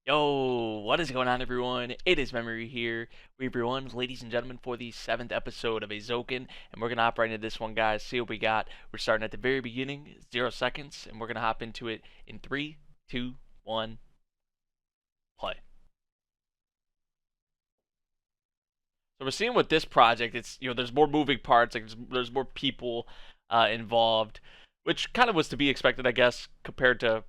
Yo, what is going on, everyone? It is Memory here. We everyone, ladies and gentlemen, for the 7th episode of Eizouken, and we're gonna hop right into this one, guys. See what we got. We're starting at the very beginning, 0 seconds, and we're gonna hop into it in 3, 2, 1, play. So we're seeing with this project, it's there's more moving parts, like there's more people involved, which kind of was to be expected, I guess, compared to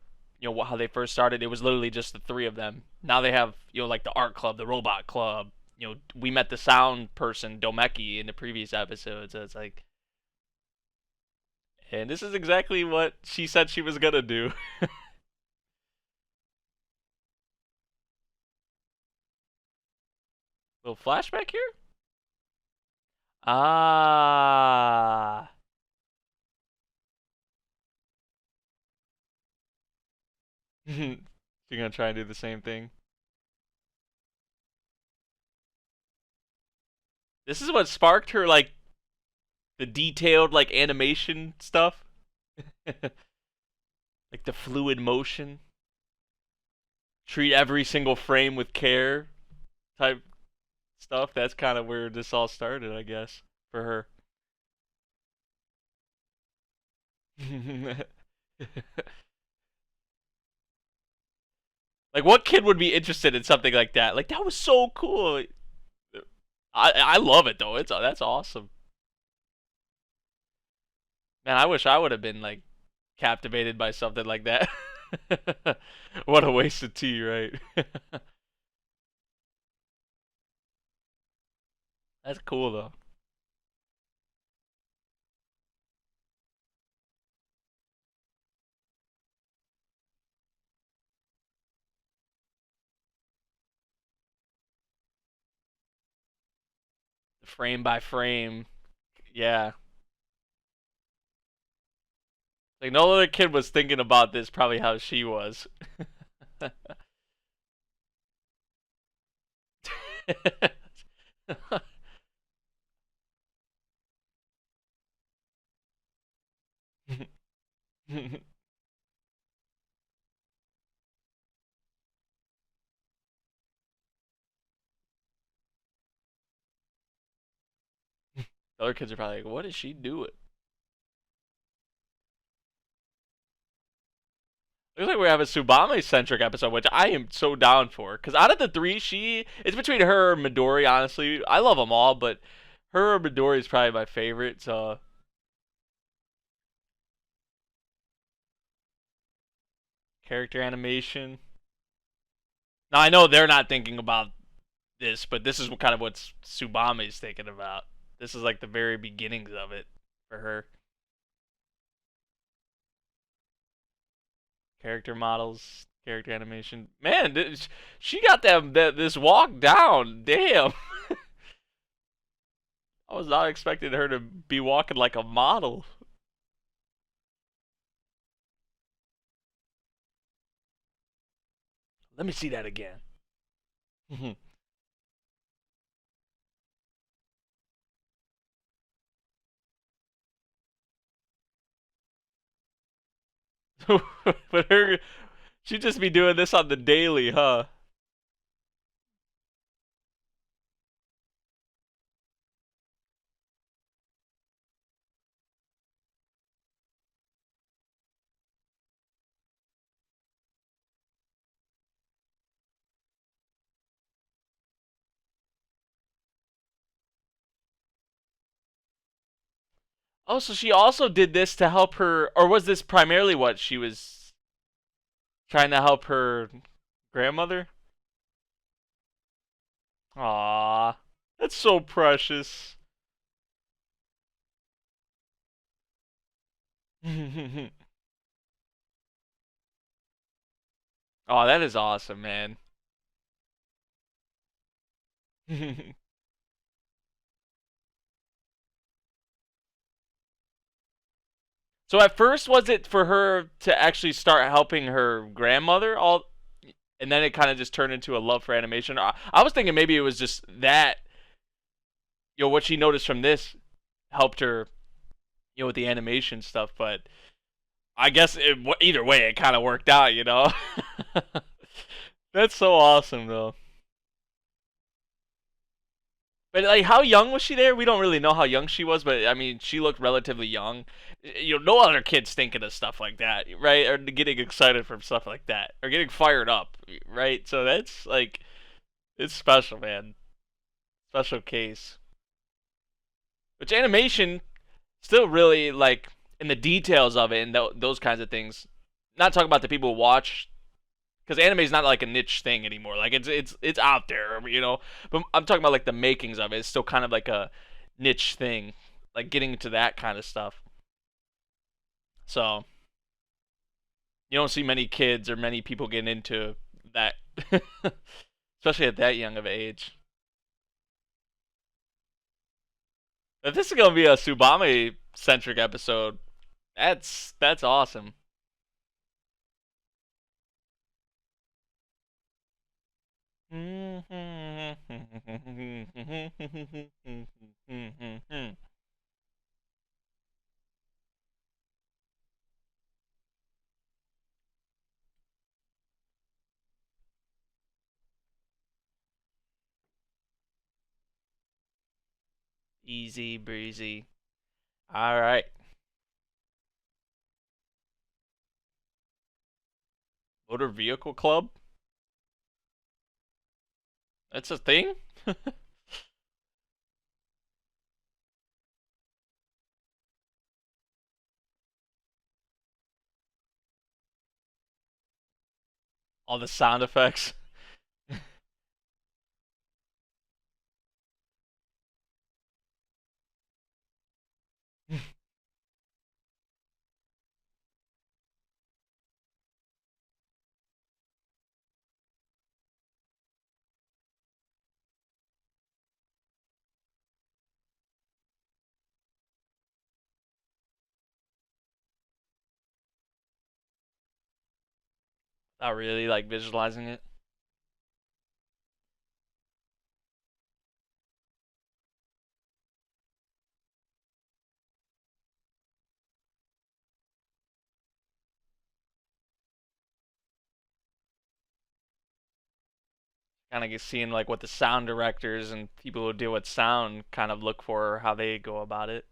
how they first started. It was literally just the three of them. Now they have like the art club, the robot club. We met the sound person Domeki in the previous episode, so it's like, and this is exactly what she said she was gonna do. Little flashback here. Ah. You're gonna try and do the same thing. This is what sparked her, like, the detailed, like, animation stuff. Like the fluid motion. Treat every single frame with care type stuff. That's kind of where this all started, I guess, for her. Like, what kid would be interested in something like that? Like, that was so cool. I love it though. That's awesome. Man, I wish I would have been like captivated by something like that. What a waste of tea, right? That's cool though. Frame by frame. Yeah. Like, no other kid was thinking about this probably how she was. The other kids are probably like, what is she doing? Looks like we have a Tsubame centric episode, which I am so down for. Because out of the three, it's between her and Midori, honestly. I love them all, but her or Midori is probably my favorite. So, character animation. Now, I know they're not thinking about this, but this is kind of what Tsubame's thinking about. This is like the very beginnings of it for her. Character models, character animation. Man, she got this walk down. Damn. I was not expecting her to be walking like a model. Let me see that again. But she'd just be doing this on the daily, huh? Oh, so she also did this to help her, or was this primarily what she was trying to help her grandmother? Aww, that's so precious. Oh, that is awesome, man. So at first, was it for her to actually start helping her grandmother all, and then it kind of just turned into a love for animation? I was thinking maybe it was just that, what she noticed from this helped her, with the animation stuff. But I guess either way, it kind of worked out. That's so awesome though. But like, how young was she there? We don't really know how young she was, but I mean, she looked relatively young. No other kids thinking of stuff like that, right? Or getting excited from stuff like that, or getting fired up, right? So that's like, it's special, man. Special case. Which animation still really like in the details of it and those kinds of things. Not talking about the people who watch because anime is not like a niche thing anymore. Like it's out there, you know. But I'm talking about like the makings of it. It's still kind of like a niche thing, like getting into that kind of stuff. So you don't see many kids or many people getting into that, especially at that young of age. If this is gonna be a Subame centric episode, that's awesome. Easy breezy. All right. Motor Vehicle Club? That's a thing? All the sound effects. Not really like visualizing it. Kind of seeing like what the sound directors and people who deal with sound kind of look for, how they go about it.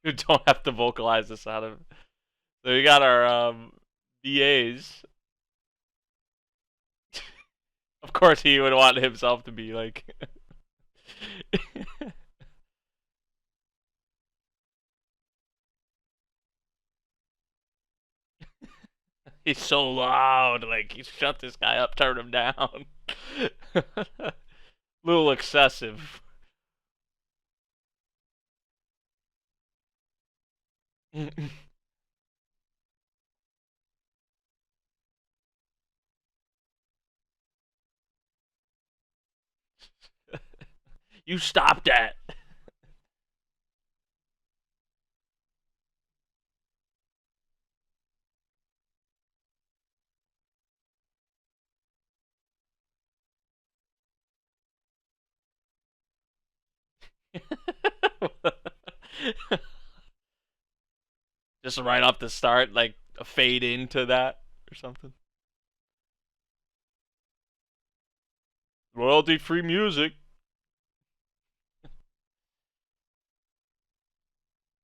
You don't have to vocalize this out of. So we got our VAs. Of course, he would want himself to be like. He's so loud. Like, you shut this guy up, turn him down. Little excessive. You stop that. Just right off the start, like a fade into that or something. Royalty free music.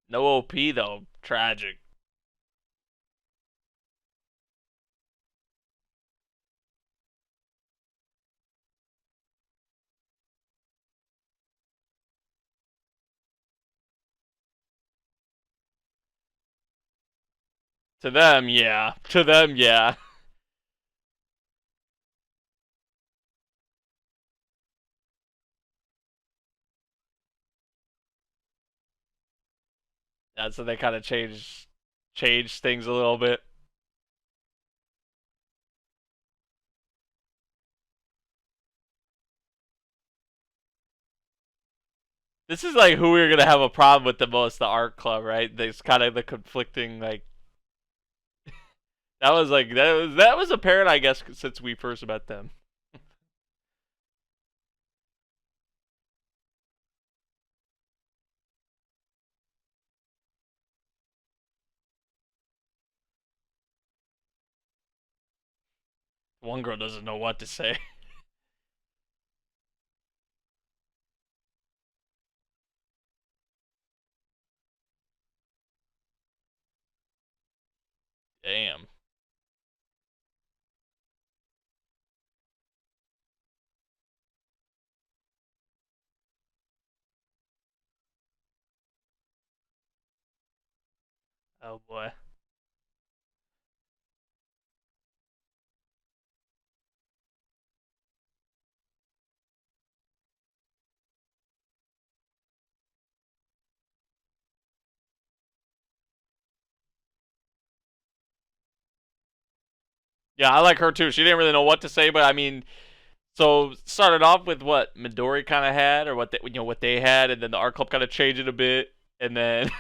No OP though. Tragic. To them, yeah. To them, yeah. That's so they kind of change things a little bit. This is like who we're gonna have a problem with the most, the art club, right? There's kind of the conflicting like that was apparent, I guess, since we first met them. One girl doesn't know what to say. Damn. Oh boy. Yeah, I like her too. She didn't really know what to say, but I mean, so started off with what Midori kind of had, or what they had, and then the art club kind of changed it a bit, and then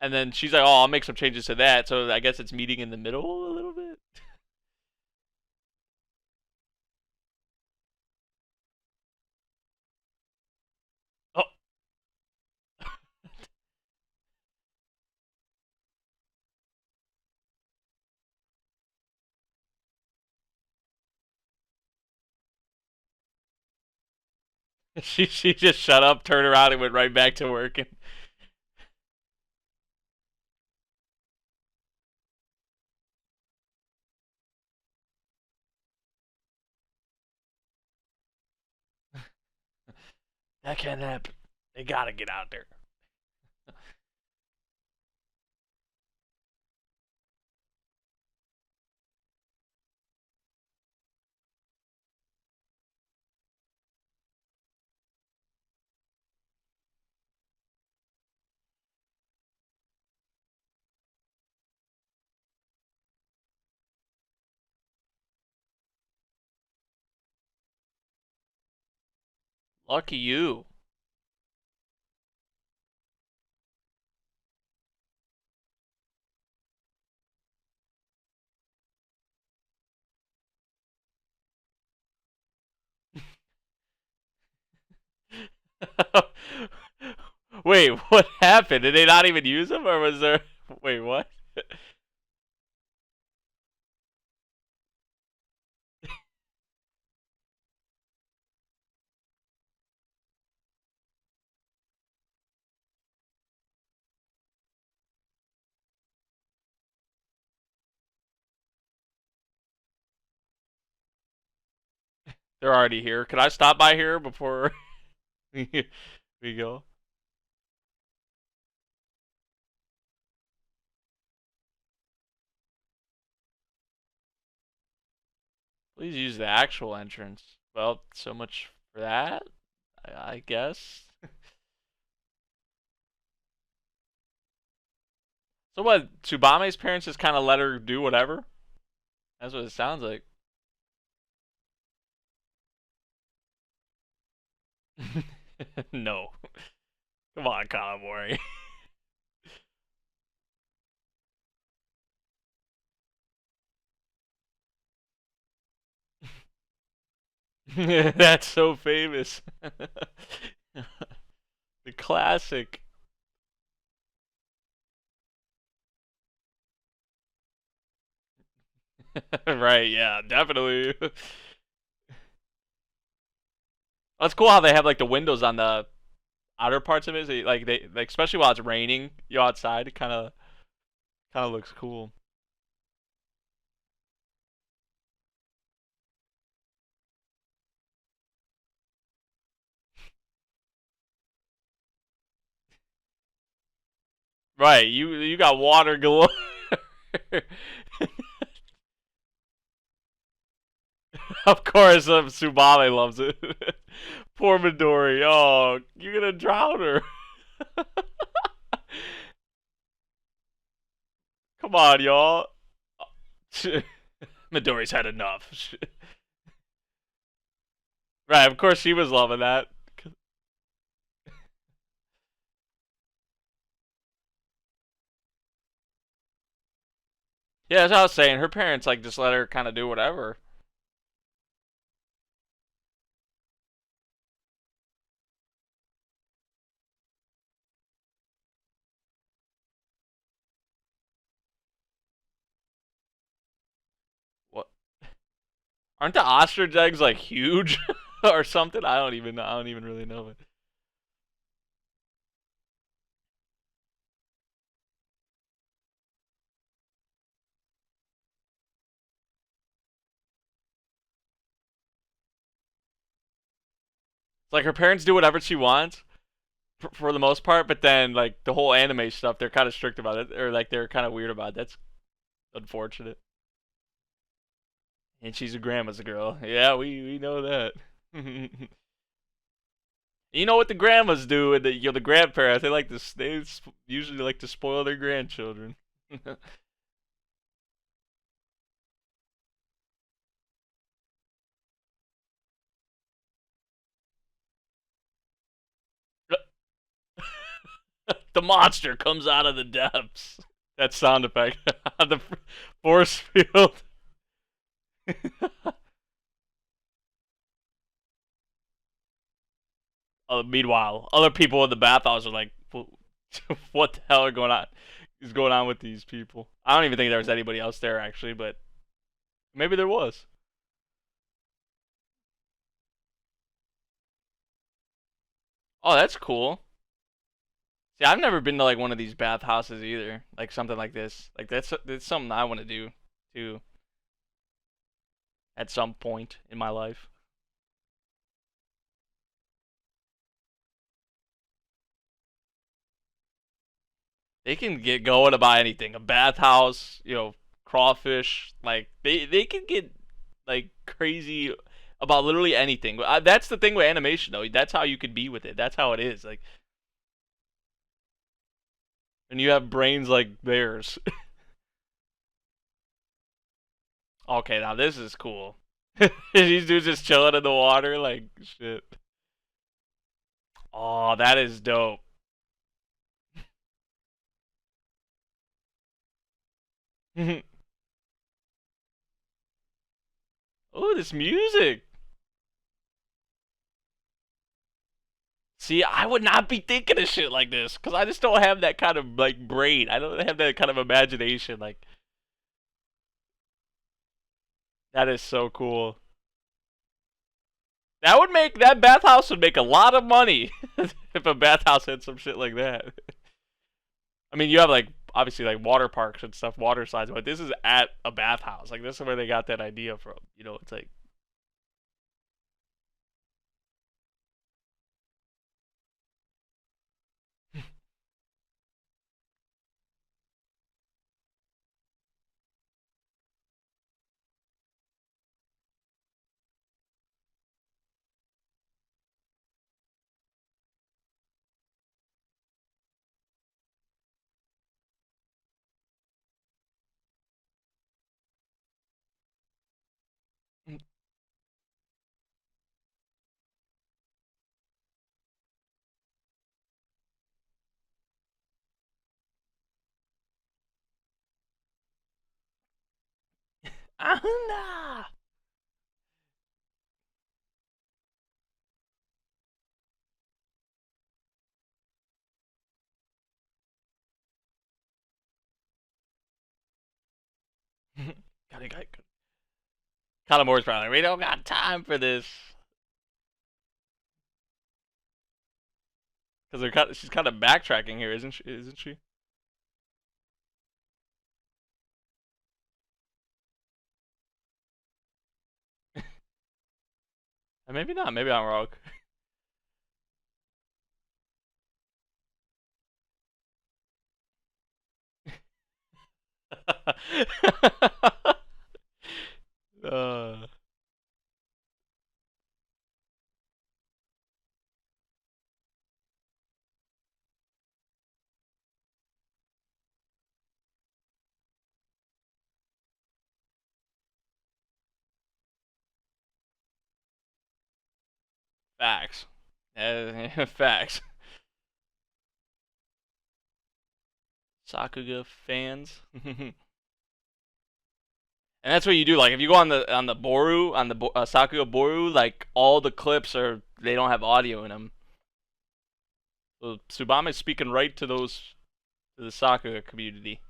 and then she's like, "Oh, I'll make some changes to that." So I guess it's meeting in the middle a little bit. Oh, she just shut up, turned around, and went right back to working. That can't happen. They gotta get out there. Lucky you. Wait, what happened? Did they not even use them, or was there? Wait, what? They're already here. Can I stop by here before we go? Please use the actual entrance. Well, so much for that, I guess. So what? Tsubame's parents just kind of let her do whatever. That's what it sounds like. No, come on, Kanamori. That's so famous. The classic. Right? Yeah, definitely. That's cool how they have like the windows on the outer parts of it. So, like like especially while it's raining, you outside, it kind of looks cool. Right? You got water galore. Of course, Subame loves it. Poor Midori. Oh, you're gonna drown her. Come on, y'all. Midori's had enough. Right, of course she was loving that. Yeah, that's what I was saying. Her parents like just let her kind of do whatever. What? Aren't the ostrich eggs like huge or something? I don't even know. I don't even really know it. It's like her parents do whatever she wants for the most part, but then like the whole anime stuff, they're kind of strict about it, or like they're kind of weird about it. That's unfortunate. And she's a grandma's girl. Yeah, we know that. You know what the grandmas do, and the grandparents they like to they usually like to spoil their grandchildren. The monster comes out of the depths. That sound effect on the force field. Meanwhile, other people in the bathhouse are like, "What the hell is going on with these people?" I don't even think there was anybody else there actually, but maybe there was. Oh, that's cool. See, I've never been to like one of these bathhouses either. Like something like this. Like that's something I want to do too at some point in my life. They can get going about anything. A bathhouse, crawfish. Like they can get like crazy about literally anything. That's the thing with animation though. That's how you could be with it. That's how it is. Like, and you have brains like theirs. Okay, now this is cool. These dudes just chilling in the water, like shit. Oh, that is dope. Oh, this music. See, I would not be thinking of shit like this because I just don't have that kind of like brain. I don't have that kind of imagination. Like that is so cool. That bathhouse would make a lot of money if a bathhouse had some shit like that. I mean, you have like obviously like water parks and stuff, water slides, but this is at a bathhouse. Like this is where they got that idea from. It's like ah, nah. Gotta Kanamori's probably like, we don't got time for this because she's kind of backtracking here, isn't she? Isn't she? Maybe not. Maybe I'm wrong. uh, facts. Facts. Sakuga fans. And that's what you do. Like if you go on the Boru on the Sakuga Boru, like all the clips are they don't have audio in them. So Tsubame is speaking right to those to the Sakuga community.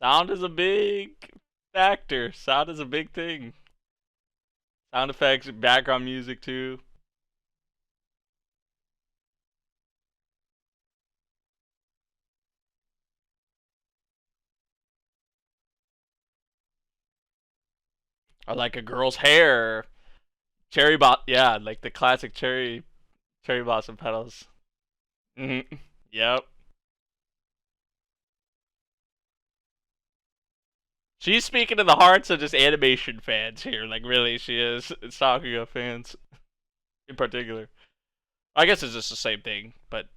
Sound is a big factor. Sound is a big thing. Sound effects, background music too. Or like a girl's hair. Yeah, like the classic cherry blossom petals. Yep. She's speaking to the hearts of just animation fans here. Like really, she is Sakuga fans in particular. I guess it's just the same thing, but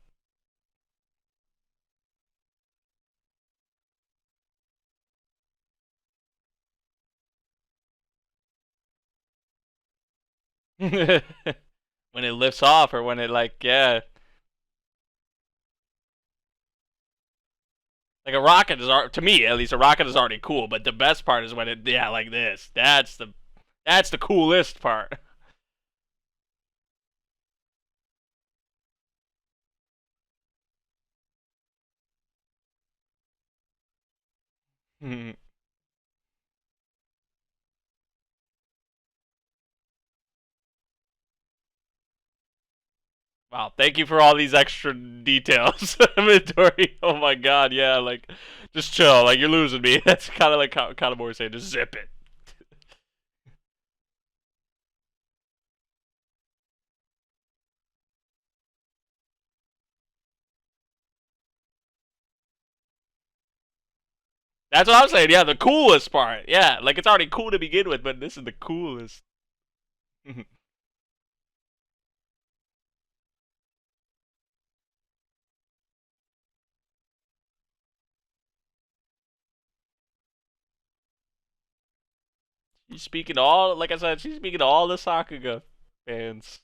when it lifts off or when it like yeah, like a rocket is to me at least a rocket is already cool, but the best part is when it yeah like this. That's the coolest part. Wow, thank you for all these extra details, Midori. Oh my god, yeah, like just chill, like you're losing me. That's kind of like kind of more saying, just zip it. That's what I'm saying. Yeah, the coolest part. Yeah, like it's already cool to begin with, but this is the coolest. She's speaking to all, like I said, she's speaking to all the Sakuga fans.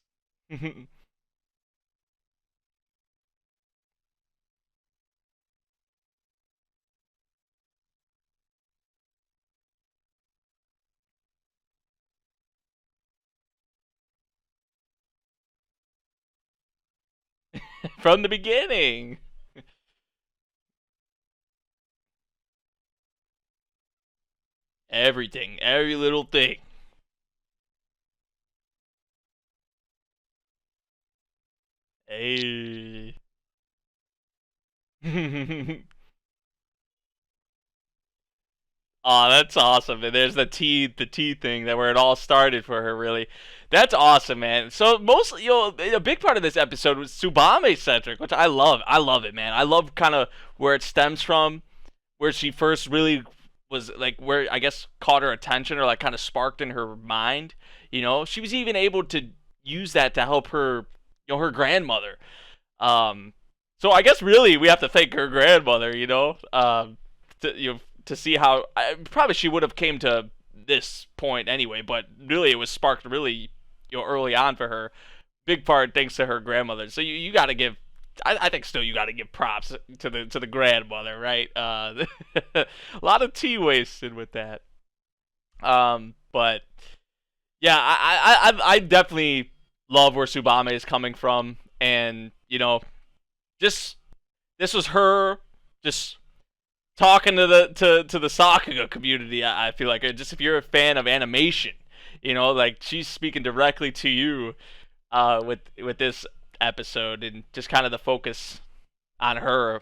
From the beginning. Everything, every little thing. Hey. Oh, that's awesome. And there's the tea thing that where it all started for her. Really, that's awesome, man. So mostly, a big part of this episode was Tsubame centric, which I love. I love it, man. I love kind of where it stems from, where she first really was like where I guess caught her attention or like kind of sparked in her mind. She was even able to use that to help her, her grandmother. Um, so I guess really we have to thank her grandmother, to see how probably she would have came to this point anyway, but really it was sparked really early on for her. Big part thanks to her grandmother. So you got to give. I think still you got to give props to the grandmother, right? A lot of tea wasted with that. But yeah, I definitely love where Subame is coming from, and just this was her just talking to the Sakuga community. I feel like just if you're a fan of animation, like she's speaking directly to you with this episode and just kind of the focus on her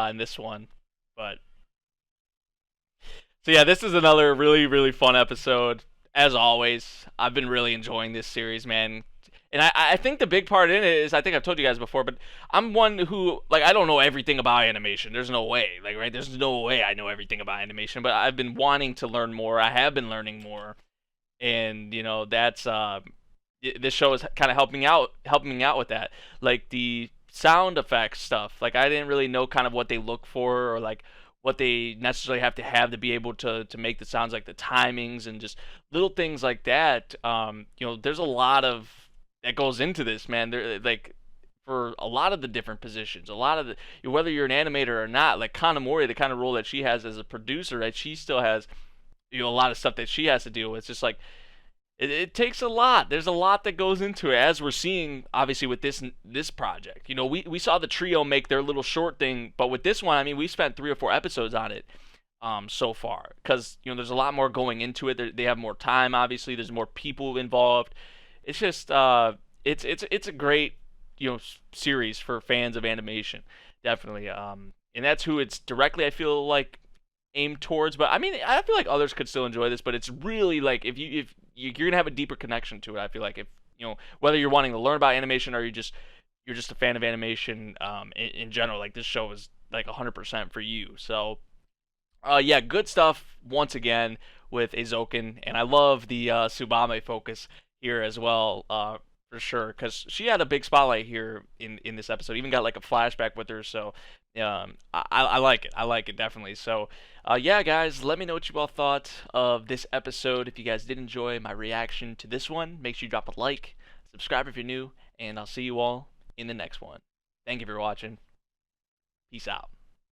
in this one. But so yeah, this is another really really fun episode. As always, I've been really enjoying this series, man. And I think the big part in it is, I think I've told you guys before, but I'm one who, like, I don't know everything about animation. There's no way. Like, right? There's no way I know everything about animation, but I've been wanting to learn more. I have been learning more. And, that's, this show is kind of helping me out with that. Like, the sound effects stuff. Like, I didn't really know kind of what they look for, or, like, what they necessarily have to be able to make the sounds, like the timings and just little things like that. There's a lot of that goes into this, man. There, like, for a lot of the different positions, a lot of whether you're an animator or not, like Kanamori, the kind of role that she has as a producer, right? She still has a lot of stuff that she has to deal with. It's just like it takes a lot. There's a lot that goes into it, as we're seeing obviously with this project. We saw the trio make their little short thing, but with this one, I mean, we spent 3 or 4 episodes on it so far, because there's a lot more going into it. They have more time, obviously. There's more people involved. It's just it's a great series for fans of animation, definitely. And that's who it's directly, I feel like, aimed towards. But I mean, I feel like others could still enjoy this, but it's really like, if you're gonna have a deeper connection to it. I feel like, if whether you're wanting to learn about animation, or you're just a fan of animation in general, like, this show is like 100% for you. So yeah, good stuff once again with Eizouken, and I love the Tsubame focus here as well, for sure, because she had a big spotlight here in this episode. Even got like a flashback with her, so I like it. I like it, definitely. So yeah, guys, let me know what you all thought of this episode. If you guys did enjoy my reaction to this one, make sure you drop a like, subscribe if you're new, and I'll see you all in the next one. Thank you for watching. Peace out.